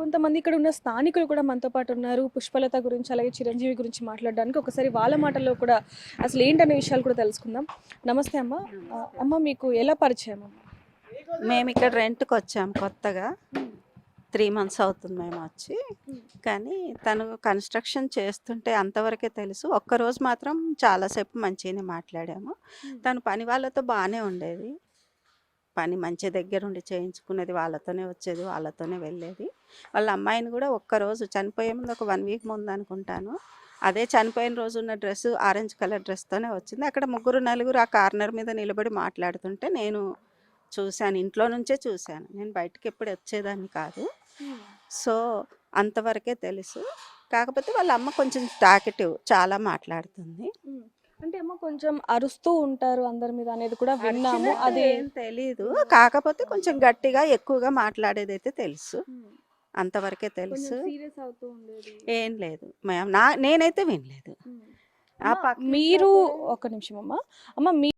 మరికొంతమంది ఇక్కడ ఉన్న స్థానికులు కూడా మనతో పాటు ఉన్నారు. పుష్పలత గురించి, అలాగే చిరంజీవి గురించి మాట్లాడడానికి. ఒకసారి వాళ్ళ మాటల్లో కూడా అసలు ఏంటనే విషయాలు కూడా తెలుసుకుందాం. నమస్తే అమ్మ. అమ్మ మీకు ఎలా పరిచయం అమ్మ? మేము ఇక్కడ రెంట్కి వచ్చాము కొత్తగా. 3 months అవుతుంది మేము వచ్చి. కానీ తను కన్స్ట్రక్షన్ చేస్తుంటే అంతవరకే తెలుసు. ఒక్కరోజు మాత్రం చాలాసేపు మంచిగానే మాట్లాడాము. తను పని వాళ్ళతో బాగానే ఉండేది. పని మంచి దగ్గరుండి చేయించుకునేది, వాళ్ళతోనే వచ్చేది, వాళ్ళతోనే వెళ్ళేది. వాళ్ళ అమ్మాయిని కూడా ఒక్కరోజు చనిపోయే ముందు ఒక 1 week ముందు అనుకుంటాను, అదే చనిపోయిన రోజు ఉన్న డ్రెస్సు ఆరెంజ్ కలర్ డ్రెస్తోనే వచ్చింది. అక్కడ 3, 4 ఆ కార్నర్ మీద నిలబడి మాట్లాడుతుంటే నేను చూశాను. ఇంట్లో నుంచే చూశాను. నేను బయటికి ఎప్పుడు వచ్చేదాన్ని కాదు. సో అంతవరకే తెలుసు. కాకపోతే వాళ్ళ అమ్మ కొంచెం టాకెటివ్, చాలా మాట్లాడుతుంది. అంటే అమ్మ కొంచెం అరుస్తూ ఉంటారు అందరి మీద అనేది కూడా విన్నాము. అరిచినట్టు అది ఏం తెలీదు. కాకపోతే కొంచెం గట్టిగా ఎక్కువగా మాట్లాడేదైతే తెలుసు. అంతవరకే తెలుసు. సీరియస్ అవుతూ ఉండేది. ఏం లేదు. నేనైతే వినలేదు. ఆ పక్క మీరు ఒక నిమిషం అమ్మ. అమ్మ మీ